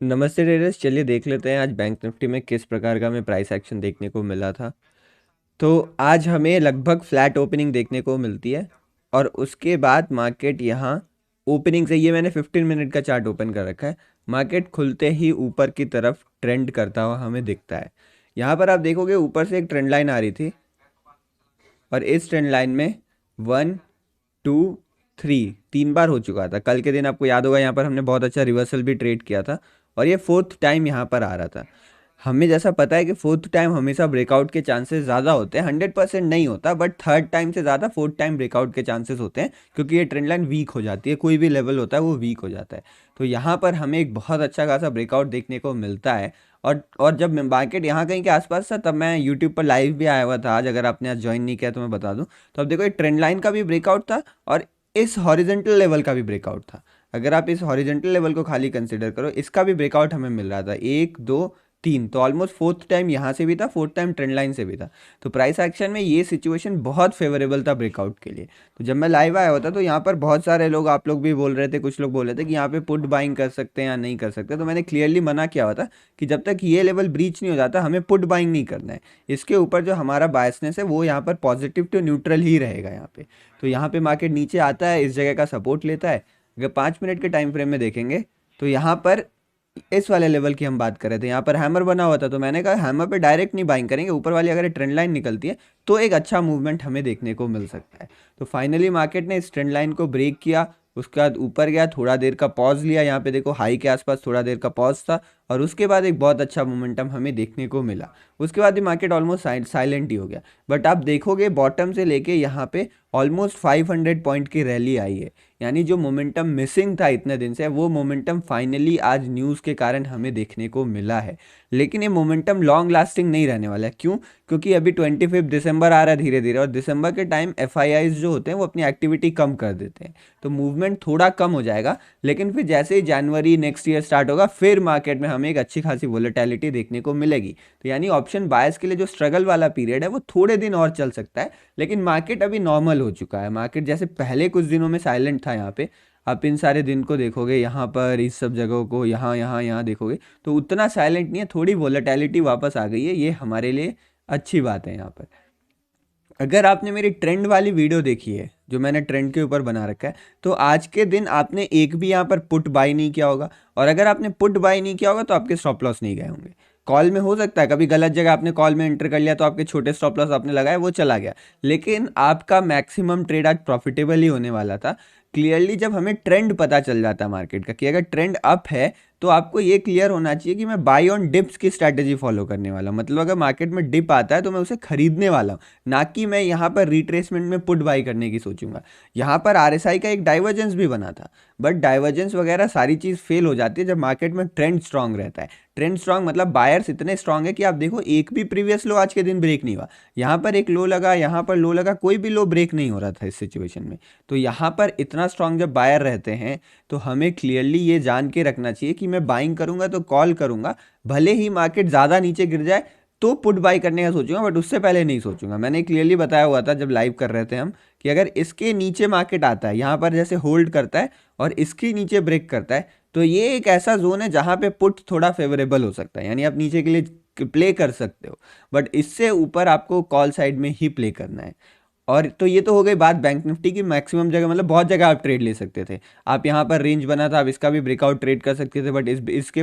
नमस्ते ट्रेडर्स, चलिए देख लेते हैं आज बैंक निफ्टी में किस प्रकार का हमें प्राइस एक्शन देखने को मिला था। तो आज हमें लगभग फ्लैट ओपनिंग देखने को मिलती है और उसके बाद मार्केट यहाँ ओपनिंग से, ये मैंने 15 मिनट का चार्ट ओपन कर रखा है, मार्केट खुलते ही ऊपर की तरफ ट्रेंड करता हुआ हमें दिखता है। यहाँ पर आप देखोगे ऊपर से एक ट्रेंड लाइन आ रही थी और इस ट्रेंड लाइन में 1 2 3 तीन बार हो चुका था। कल के दिन आपको याद होगा यहाँ पर हमने बहुत अच्छा रिवर्सल भी ट्रेड किया था और ये फोर्थ टाइम यहाँ पर आ रहा था। हमें जैसा पता है कि फोर्थ टाइम हमेशा ब्रेकआउट के चांसेस ज़्यादा होते हैं, 100% नहीं होता, बट थर्ड टाइम से ज़्यादा फोर्थ टाइम ब्रेकआउट के चांसेस होते हैं, क्योंकि ये ट्रेंड लाइन वीक हो जाती है, कोई भी लेवल होता है वो वीक हो जाता है। तो यहाँ पर हमें एक बहुत अच्छा खासा ब्रेकआउट देखने को मिलता है। और जब मार्केट यहाँ कहीं के आसपास था तब मैं यूट्यूब पर लाइव भी आया हुआ था आज, अगर आपने आज ज्वाइन नहीं किया तो मैं बता दूं। तो अब देखो ये ट्रेंड लाइन का भी ब्रेकआउट था और इस हॉरिजेंटल लेवल का भी ब्रेकआउट था। अगर आप इस हॉरिजेंटल लेवल को खाली कंसिडर करो, इसका भी ब्रेकआउट हमें मिल रहा था, 1 2 3, तो ऑलमोस्ट फोर्थ टाइम यहाँ से भी था, फोर्थ टाइम ट्रेंड लाइन से भी था। तो प्राइस एक्शन में ये सिचुएशन बहुत फेवरेबल था ब्रेकआउट के लिए। तो जब मैं लाइव आया होता तो यहाँ पर बहुत सारे लोग, आप लोग भी बोल रहे थे, कुछ लोग बोल रहे थे कि यहाँ पे पुट बाइंग कर सकते हैं या नहीं कर सकते। तो मैंने क्लियरली मना किया हुआ था कि जब तक ये लेवल ब्रीच नहीं हो जाता हमें पुट बाइंग नहीं करना है। इसके ऊपर जो हमारा बायसनेस है वो यहाँ पर पॉजिटिव टू न्यूट्रल ही रहेगा यहाँ पे। तो यहाँ पे मार्केट नीचे आता है, इस जगह का सपोर्ट लेता है। अगर 5 मिनट के टाइम फ्रेम में देखेंगे तो यहाँ पर इस वाले लेवल की हम बात कर रहे थे, यहाँ पर हैमर बना हुआ था, तो मैंने कहा हैमर पे डायरेक्ट नहीं बाइंग करेंगे, ऊपर वाली अगर ट्रेंड लाइन निकलती है तो एक अच्छा मूवमेंट हमें देखने को मिल सकता है। तो फाइनली मार्केट ने इस ट्रेंड लाइन को ब्रेक किया, उसके बाद ऊपर गया, थोड़ा देर का पॉज लिया, यहाँ पे देखो हाई के आसपास थोड़ा देर का पॉज था और उसके बाद एक बहुत अच्छा मोमेंटम हमें देखने को मिला। उसके बाद भी मार्केट ऑलमोस्ट साइलेंट ही हो गया। बट आप देखोगे बॉटम से लेके यहाँ पे ऑलमोस्ट 500 पॉइंट की रैली आई है, यानी जो मोमेंटम मिसिंग था इतने दिन से वो मोमेंटम फाइनली आज न्यूज़ के कारण हमें देखने को मिला है। लेकिन ये मोमेंटम लॉन्ग लास्टिंग नहीं रहने वाला है। क्यों? क्योंकि अभी 25 दिसंबर आ रहा है धीरे धीरे, और दिसंबर के टाइम एफआईआईज जो होते हैं वो अपनी एक्टिविटी कम कर देते हैं, तो मूवमेंट थोड़ा कम हो जाएगा। लेकिन फिर जैसे ही जनवरी नेक्स्ट ईयर स्टार्ट होगा फिर मार्केट में हमें एक अच्छी खासी वोलेटिलिटी देखने को मिलेगी। तो यानी ऑप्शन बायर्स के लिए जो स्ट्रगल वाला पीरियड है वो थोड़े दिन और चल सकता है। लेकिन मार्केट अभी नॉर्मल हो चुका है। मार्केट जैसे पहले कुछ दिनों में साइलेंट था, यहाँ पे आप इन सारे दिन को देखोगे, यहाँ पर इस सब जगहों को, यहाँ यहाँ यहाँ देखोगे तो उतना साइलेंट नहीं है, थोड़ी वोलेटिलिटी वापस आ गई है, ये हमारे लिए अच्छी बात है। यहाँ पर अगर आपने मेरी ट्रेंड वाली वीडियो देखी है जो मैंने ट्रेंड के ऊपर बना रखा है, तो आज के दिन आपने एक भी यहाँ पर पुट बाई नहीं किया होगा, और अगर आपने पुट बाई नहीं किया होगा तो आपके स्टॉप लॉस नहीं गए होंगे। कॉल में हो सकता है कभी गलत जगह आपने कॉल में एंटर कर लिया तो आपके छोटे स्टॉप लॉस आपने लगाया वो चला गया, लेकिन आपका मैक्सिमम ट्रेड आज प्रॉफिटेबल ही होने वाला था। क्लियरली जब हमें ट्रेंड पता चल जाता है मार्केट का कि अगर ट्रेंड अप है तो आपको ये क्लियर होना चाहिए कि मैं बाई ऑन डिप्स की स्ट्रैटेजी फॉलो करने वाला हूँ। मतलब अगर मार्केट में डिप आता है तो मैं उसे खरीदने वाला हूँ, ना कि मैं यहाँ पर रिट्रेसमेंट में पुट बाई करने की सोचूंगा। यहाँ पर आरएसआई का एक डाइवर्जेंस भी बना था, बट डाइवर्जेंस वगैरह सारी चीज़ फेल हो जाती है जब मार्केट में ट्रेंड स्ट्रांग रहता है। ट्रेंड स्ट्रांग मतलब बायर्स इतने स्ट्रांग है कि आप देखो एक भी प्रीवियस लो आज के दिन ब्रेक नहीं हुआ, यहाँ पर एक लो लगा, यहाँ पर लो लगा, कोई भी लो ब्रेक नहीं हो रहा था इस सिचुएशन में। तो यहाँ पर इतना स्ट्रांग जब बायर रहते हैं तो हमें क्लियरली ये जान के रखना चाहिए कि मैं बाइंग करूंगा तो कॉल करूंगा, भले ही मार्केट ज़्यादा नीचे गिर जाए तो पुट बाई करने का सोचूंगा, बट उससे पहले नहीं सोचूंगा। मैंने क्लियरली बताया हुआ था जब लाइव कर रहे थे हम कि अगर इसके नीचे मार्केट आता है, यहाँ पर जैसे होल्ड करता है और इसके नीचे ब्रेक करता है, तो ये एक ऐसा जोन है जहाँ पे पुट थोड़ा फेवरेबल हो सकता है, यानी आप नीचे के लिए प्ले कर सकते हो, बट इससे ऊपर आपको कॉल साइड में ही प्ले करना है। और तो ये तो हो गई बात बैंक निफ्टी की। मैक्सिमम जगह मतलब बहुत जगह आप ट्रेड ले सकते थे। आप यहाँ पर रेंज बना था, आप इसका भी ब्रेकआउट ट्रेड कर सकते थे, बट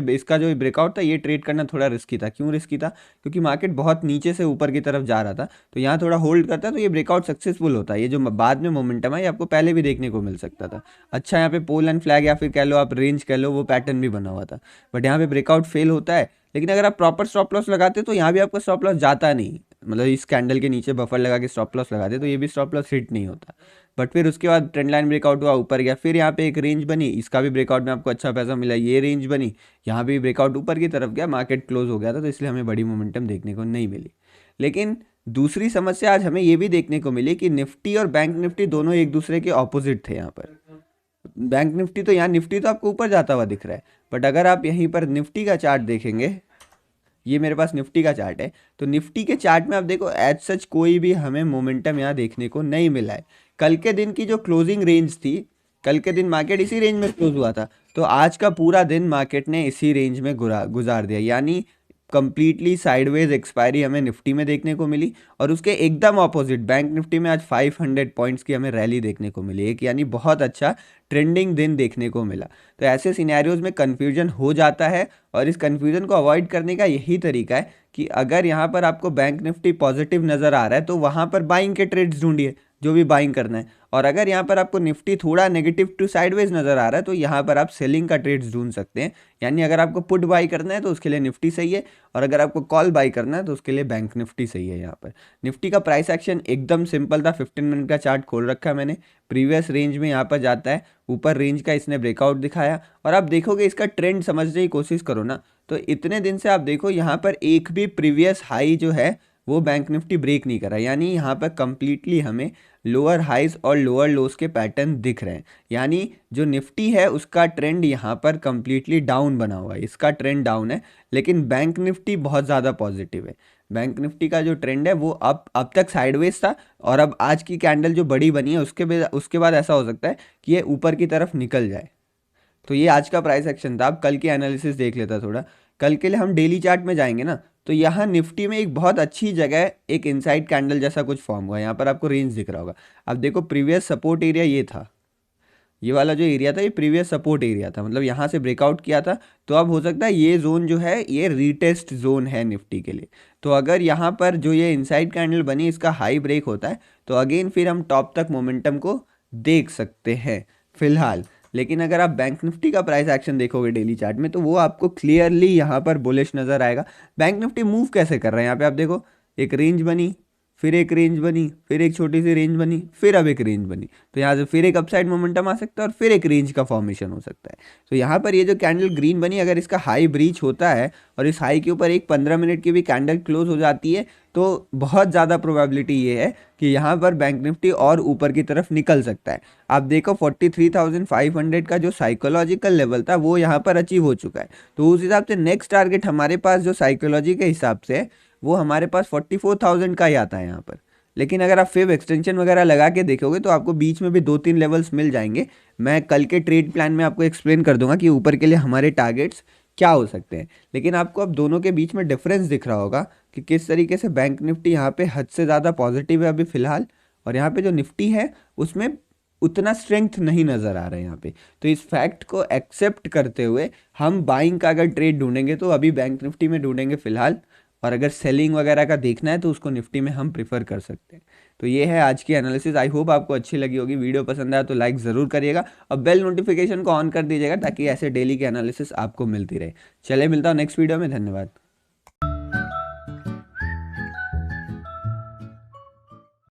इसका जो ब्रेकआउट था ये ट्रेड करना थोड़ा रिस्की था। क्यों रिस्की था? क्योंकि मार्केट बहुत नीचे से ऊपर की तरफ जा रहा था, तो यहाँ थोड़ा होल्ड करता तो ये ब्रेकआउट सक्सेसफुल होता है। ये जो बाद में मोमेंटम है ये आपको पहले भी देखने को मिल सकता था। अच्छा, यहाँ पे पोल एंड फ्लैग या फिर कह लो आप रेंज कह लो, वो पैटर्न भी बना हुआ था, बट यहाँ पे ब्रेकआउट फेल होता है। लेकिन अगर आप प्रॉपर स्टॉप लॉस लगाते तो यहाँ भी आपका स्टॉप लॉस जाता नहीं, मतलब इस कैंडल के नीचे बफर लगा के स्टॉप लॉस लगाते तो ये भी स्टॉप लॉस हिट नहीं होता। बट फिर उसके बाद ट्रेंड लाइन ब्रेकआउट हुआ, ऊपर गया, फिर यहाँ पे एक रेंज बनी, इसका भी ब्रेकआउट में आपको अच्छा पैसा मिला, ये रेंज बनी, यहाँ भी ब्रेकआउट ऊपर की तरफ गया, मार्केट क्लोज हो गया था, तो इसलिए हमें बड़ी मोमेंटम देखने को नहीं मिली। लेकिन दूसरी समस्या आज हमें ये भी देखने को मिली कि निफ्टी और बैंक निफ्टी दोनों एक दूसरे के ऑपोजिट थे। यहाँ पर बैंक निफ्टी तो, यहाँ निफ्टी तो आपको ऊपर जाता हुआ दिख रहा है, बट अगर आप यहीं पर निफ्टी का चार्ट देखेंगे, ये मेरे पास निफ्टी का चार्ट है, तो निफ्टी के चार्ट में आप देखो एज सच कोई भी हमें मोमेंटम यहाँ देखने को नहीं मिला है। कल के दिन की जो क्लोजिंग रेंज थी कल के दिन मार्केट इसी रेंज में क्लोज हुआ था, तो आज का पूरा दिन मार्केट ने इसी रेंज में गुजार दिया, यानी कंप्लीटली साइडवेज एक्सपायरी हमें निफ्टी में देखने को मिली। और उसके एकदम ऑपोजिट बैंक निफ्टी में आज 500 पॉइंट्स की हमें रैली देखने को मिली, एक यानी बहुत अच्छा ट्रेंडिंग दिन देखने को मिला। तो ऐसे सिनेरियोज में कन्फ्यूजन हो जाता है, और इस कन्फ्यूजन को अवॉइड करने का यही तरीका है कि अगर यहाँ पर आपको बैंक निफ्टी पॉजिटिव नज़र आ रहा है तो वहाँ पर बाइंग के ट्रेड्स ढूंढिए, जो भी बाइंग करना है। और अगर यहाँ पर आपको निफ्टी थोड़ा नेगेटिव टू साइडवेज नज़र आ रहा है तो यहाँ पर आप सेलिंग का ट्रेड्स ढूंढ सकते हैं, यानी अगर आपको पुट बाई करना है तो उसके लिए निफ्टी सही है, और अगर आपको कॉल बाई करना है तो उसके लिए बैंक निफ्टी सही है। यहाँ पर निफ्टी का प्राइस एक्शन एकदम सिंपल था, 15 मिनट का चार्ट खोल रखा है मैंने, प्रीवियस रेंज में यहाँ पर जाता है, ऊपर रेंज का इसने ब्रेकआउट दिखाया, और आप देखोगे इसका ट्रेंड समझने की कोशिश करो ना, तो इतने दिन से आप देखो यहाँ पर एक भी प्रीवियस हाई जो है वो बैंक निफ्टी ब्रेक नहीं करा, यानी यहाँ पर कंप्लीटली हमें लोअर हाइज और लोअर लोस के पैटर्न दिख रहे हैं। यानी जो निफ्टी है उसका ट्रेंड यहाँ पर कंप्लीटली डाउन बना हुआ है, इसका ट्रेंड डाउन है, लेकिन बैंक निफ्टी बहुत ज़्यादा पॉजिटिव है। बैंक निफ्टी का जो ट्रेंड है वो अब तक साइडवेज था, और अब आज की कैंडल जो बड़ी बनी है उसके बाद ऐसा हो सकता है कि ये ऊपर की तरफ निकल जाए। तो ये आज का प्राइस एक्शन था। अब कल की एनालिसिस देख लेता थोड़ा। कल के लिए हम डेली चार्ट में जाएंगे ना, तो यहाँ निफ्टी में एक बहुत अच्छी जगह एक इनसाइड कैंडल जैसा कुछ फॉर्म हुआ, यहाँ पर आपको रेंज दिख रहा होगा। अब देखो प्रीवियस सपोर्ट एरिया ये था, ये वाला जो एरिया था ये प्रीवियस सपोर्ट एरिया था, मतलब यहाँ से ब्रेकआउट किया था। तो अब हो सकता है ये जोन जो है ये रीटेस्ट जोन है निफ्टी के लिए। तो अगर यहाँ पर जो ये इनसाइड कैंडल बनी इसका हाई ब्रेक होता है तो अगेन फिर हम टॉप तक मोमेंटम को देख सकते हैं फिलहाल। लेकिन अगर आप बैंक निफ्टी का प्राइस एक्शन देखोगे डेली चार्ट में तो वो आपको क्लियरली यहाँ पर बुलिश नज़र आएगा। बैंक निफ्टी मूव कैसे कर रहा है, यहाँ पे आप देखो, एक रेंज बनी, फिर एक रेंज बनी, फिर एक छोटी सी रेंज बनी, फिर अब एक रेंज बनी, तो यहाँ से फिर एक अपसाइड मोमेंटम आ सकता है और फिर एक रेंज का फॉर्मेशन हो सकता है। तो यहाँ पर ये जो कैंडल ग्रीन बनी, अगर इसका हाई ब्रीच होता है और इस हाई के ऊपर एक 15 मिनट की भी कैंडल क्लोज हो जाती है तो बहुत ज़्यादा प्रोबेबिलिटी ये है कि यहाँ पर बैंक निफ्टी और ऊपर की तरफ निकल सकता है। आप देखो 43,500 का जो साइकोलॉजिकल लेवल था वो यहाँ पर अचीव हो चुका है, तो उस हिसाब से नेक्स्ट टारगेट हमारे पास जो साइकोलॉजी के हिसाब से है वो हमारे पास 44,000 का ही आता है यहाँ पर। लेकिन अगर आप फिब एक्सटेंशन वगैरह लगा के देखोगे तो आपको बीच में भी 2-3 लेवल्स मिल जाएंगे। मैं कल के ट्रेड प्लान में आपको एक्सप्लेन कर दूंगा कि ऊपर के लिए हमारे टारगेट्स क्या हो सकते हैं। लेकिन आपको अब दोनों के बीच में डिफरेंस दिख रहा होगा कि किस तरीके से बैंक निफ्टी यहाँ पे हद से ज़्यादा पॉजिटिव है अभी फिलहाल, और यहाँ पे जो निफ्टी है उसमें उतना स्ट्रेंथ नहीं नज़र आ रहा है यहाँ पे। तो इस फैक्ट को एक्सेप्ट करते हुए हम बाइंग का अगर ट्रेड ढूंढेंगे तो अभी बैंक निफ्टी में ढूंढेंगे फिलहाल, और अगर सेलिंग वगैरह का देखना है तो उसको निफ्टी में हम प्रिफर कर सकते हैं। तो ये है आज की एनालिसिस। आई होप आपको अच्छी लगी होगी। वीडियो पसंद आया तो लाइक ज़रूर करिएगा और बेल नोटिफिकेशन को ऑन कर दीजिएगा ताकि ऐसे डेली की एनालिसिस आपको मिलती रहे। चले मिलता हूँ नेक्स्ट वीडियो में, धन्यवाद।